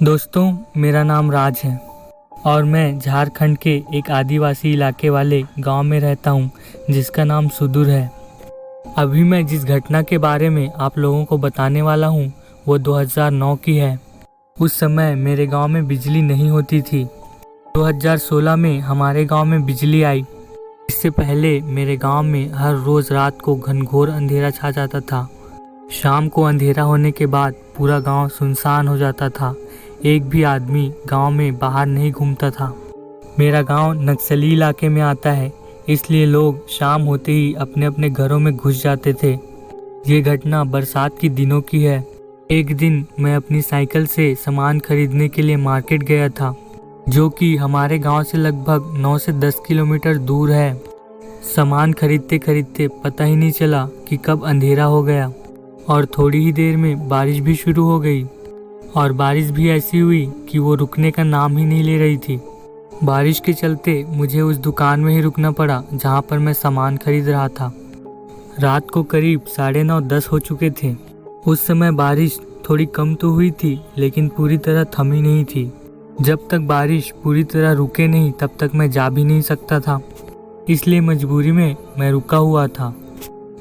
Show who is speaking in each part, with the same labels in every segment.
Speaker 1: दोस्तों, मेरा नाम राज है और मैं झारखंड के एक आदिवासी इलाके वाले गांव में रहता हूं, जिसका नाम सुदूर है। अभी मैं जिस घटना के बारे में आप लोगों को बताने वाला हूं, वो 2009 की है। उस समय मेरे गांव में बिजली नहीं होती थी। 2016 में हमारे गांव में बिजली आई। इससे पहले मेरे गांव में हर रोज़ रात को घनघोर अंधेरा छा जाता था। शाम को अंधेरा होने के बाद पूरा गांव सुनसान हो जाता था। एक भी आदमी गांव में बाहर नहीं घूमता था। मेरा गांव नक्सली इलाके में आता है, इसलिए लोग शाम होते ही अपने अपने घरों में घुस जाते थे। ये घटना बरसात के दिनों की है। एक दिन मैं अपनी साइकिल से सामान खरीदने के लिए मार्केट गया था, जो कि हमारे गांव से लगभग 9 से 10 किलोमीटर दूर है। सामान खरीदते खरीदते पता ही नहीं चला कि कब अंधेरा हो गया और थोड़ी ही देर में बारिश भी शुरू हो गई। और बारिश भी ऐसी हुई कि वो रुकने का नाम ही नहीं ले रही थी। बारिश के चलते मुझे उस दुकान में ही रुकना पड़ा जहाँ पर मैं सामान खरीद रहा था। रात को करीब 9:30-10 हो चुके थे। उस समय बारिश थोड़ी कम तो हुई थी, लेकिन पूरी तरह थमी नहीं थी। जब तक बारिश पूरी तरह रुके नहीं तब तक मैं जा भी नहीं सकता था, इसलिए मजबूरी में मैं रुका हुआ था।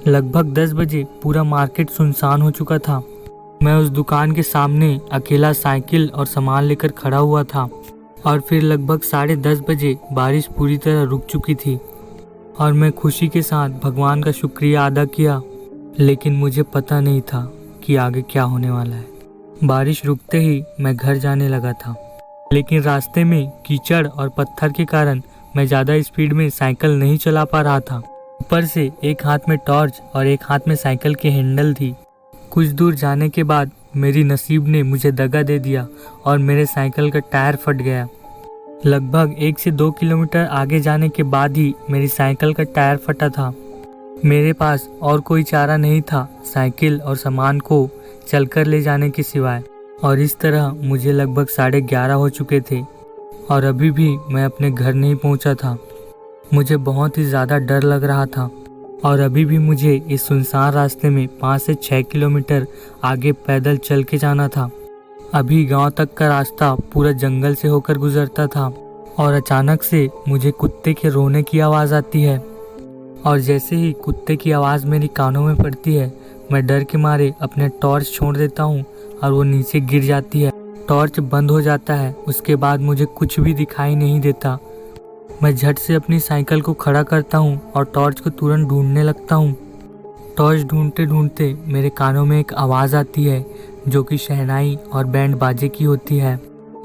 Speaker 1: लगभग 10 बजे पूरा मार्केट सुनसान हो चुका था। मैं उस दुकान के सामने अकेला साइकिल और सामान लेकर खड़ा हुआ था और फिर लगभग 10:30 बजे बारिश पूरी तरह रुक चुकी थी और मैं खुशी के साथ भगवान का शुक्रिया अदा किया। लेकिन मुझे पता नहीं था कि आगे क्या होने वाला है। बारिश रुकते ही मैं घर जाने लगा था, लेकिन रास्ते में कीचड़ और पत्थर के कारण मैं ज़्यादा स्पीड में साइकिल नहीं चला पा रहा था। ऊपर से एक हाथ में टॉर्च और एक हाथ में साइकिल की हैंडल थी। कुछ दूर जाने के बाद मेरी नसीब ने मुझे दगा दे दिया और मेरे साइकिल का टायर फट गया। लगभग 1 से 2 किलोमीटर आगे जाने के बाद ही मेरी साइकिल का टायर फटा था। मेरे पास और कोई चारा नहीं था साइकिल और सामान को चलकर ले जाने के सिवाय। और इस तरह मुझे लगभग 11:30 हो चुके थे और अभी भी मैं अपने घर नहीं पहुंचा था। मुझे बहुत ही ज़्यादा डर लग रहा था और अभी भी मुझे इस सुनसान रास्ते में 5 से 6 किलोमीटर आगे पैदल चल के जाना था। अभी गांव तक का रास्ता पूरा जंगल से होकर गुजरता था और अचानक से मुझे कुत्ते के रोने की आवाज़ आती है। और जैसे ही कुत्ते की आवाज़ मेरी कानों में पड़ती है, मैं डर के मारे अपने टॉर्च छोड़ देता हूँ और वो नीचे गिर जाती है। टॉर्च बंद हो जाता है। उसके बाद मुझे कुछ भी दिखाई नहीं देता। मैं झट से अपनी साइकिल को खड़ा करता हूँ और टॉर्च को तुरंत ढूंढने लगता हूँ। टॉर्च ढूंढते ढूंढते मेरे कानों में एक आवाज़ आती है, जो कि शहनाई और बैंड बाजे की होती है।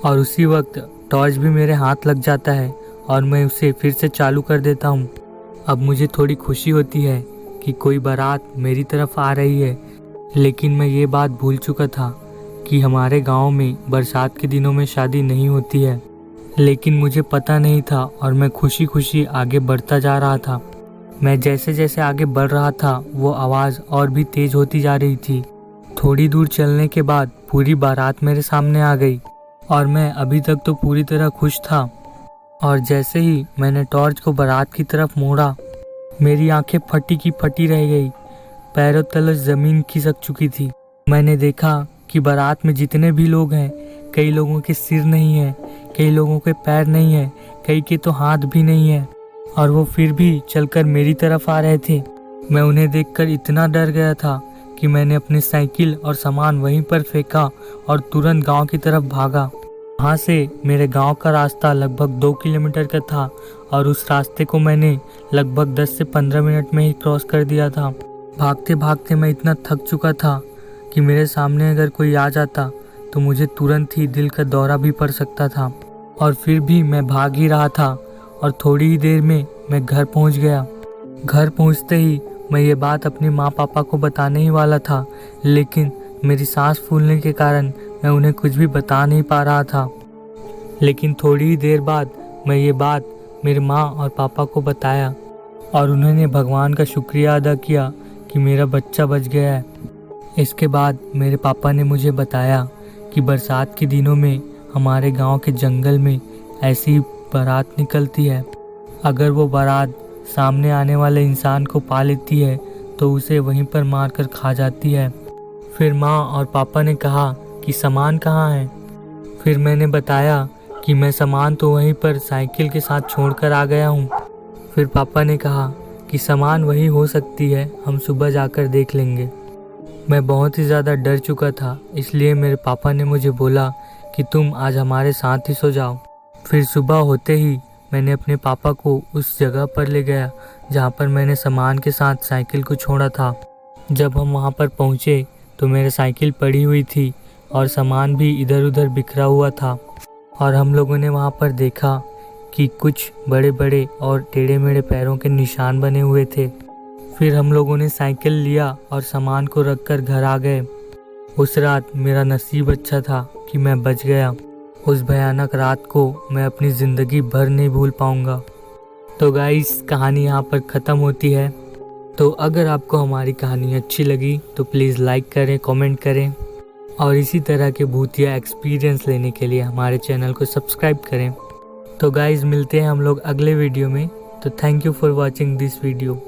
Speaker 1: और उसी वक्त टॉर्च भी मेरे हाथ लग जाता है और मैं उसे फिर से चालू कर देता हूँ। अब मुझे थोड़ी खुशी होती है कि कोई बारात मेरी तरफ आ रही है, लेकिन मैं ये बात भूल चुका था कि हमारे गाँव में बरसात के दिनों में शादी नहीं होती है। लेकिन मुझे पता नहीं था और मैं खुशी खुशी आगे बढ़ता जा रहा था। मैं जैसे जैसे आगे बढ़ रहा था, वो आवाज़ और भी तेज़ होती जा रही थी। थोड़ी दूर चलने के बाद पूरी बारात मेरे सामने आ गई और मैं अभी तक तो पूरी तरह खुश था। और जैसे ही मैंने टॉर्च को बारात की तरफ मोड़ा, मेरी आंखें फटी की फटी रह गई। पैरों तले ज़मीन खिसक चुकी थी। मैंने देखा कि बारात में जितने भी लोग हैं, कई लोगों के सिर नहीं है, कई लोगों के पैर नहीं है, कई के तो हाथ भी नहीं है, और वो फिर भी चलकर मेरी तरफ आ रहे थे। मैं उन्हें देखकर इतना डर गया था कि मैंने अपनी साइकिल और सामान वहीं पर फेंका और तुरंत गांव की तरफ भागा। वहाँ से मेरे गांव का रास्ता लगभग 2 किलोमीटर का था और उस रास्ते को मैंने लगभग 10 से 15 मिनट में ही क्रॉस कर दिया था। भागते भागते मैं इतना थक चुका था कि मेरे सामने अगर कोई आ जाता तो मुझे तुरंत ही दिल का दौरा भी पड़ सकता था। और फिर भी मैं भाग ही रहा था और थोड़ी ही देर में मैं घर पहुंच गया। घर पहुंचते ही मैं ये बात अपने माँ पापा को बताने ही वाला था, लेकिन मेरी सांस फूलने के कारण मैं उन्हें कुछ भी बता नहीं पा रहा था। लेकिन थोड़ी ही देर बाद मैं ये बात मेरी माँ और पापा को बताया और उन्होंने भगवान का शुक्रिया अदा किया कि मेरा बच्चा बच गया है। इसके बाद मेरे पापा ने मुझे बताया कि बरसात के दिनों में हमारे गांव के जंगल में ऐसी बारात निकलती है। अगर वो बारात सामने आने वाले इंसान को पा लेती है तो उसे वहीं पर मारकर खा जाती है। फिर माँ और पापा ने कहा कि सामान कहाँ है। फिर मैंने बताया कि मैं सामान तो वहीं पर साइकिल के साथ छोड़कर आ गया हूँ। फिर पापा ने कहा कि सामान वही हो सकती है, हम सुबह जाकर देख लेंगे। मैं बहुत ही ज़्यादा डर चुका था, इसलिए मेरे पापा ने मुझे बोला कि तुम आज हमारे साथ ही सो जाओ। फिर सुबह होते ही मैंने अपने पापा को उस जगह पर ले गया जहाँ पर मैंने सामान के साथ साइकिल को छोड़ा था। जब हम वहाँ पर पहुँचे तो मेरी साइकिल पड़ी हुई थी और सामान भी इधर उधर बिखरा हुआ था, और हम लोगों ने वहाँ पर देखा कि कुछ बड़े बड़े और टेढ़े मेढ़े पैरों के निशान बने हुए थे। फिर हम लोगों ने साइकिल लिया और सामान को रखकर घर आ गए। उस रात मेरा नसीब अच्छा था कि मैं बच गया। उस भयानक रात को मैं अपनी ज़िंदगी भर नहीं भूल पाऊँगा। तो गाइस, कहानी यहाँ पर ख़त्म होती है। तो अगर आपको हमारी कहानी अच्छी लगी तो प्लीज़ लाइक करें, कमेंट करें, और इसी तरह के भूतिया एक्सपीरियंस लेने के लिए हमारे चैनल को सब्सक्राइब करें। तो गाइस, मिलते हैं हम लोग अगले वीडियो में। तो thank you for watching this video.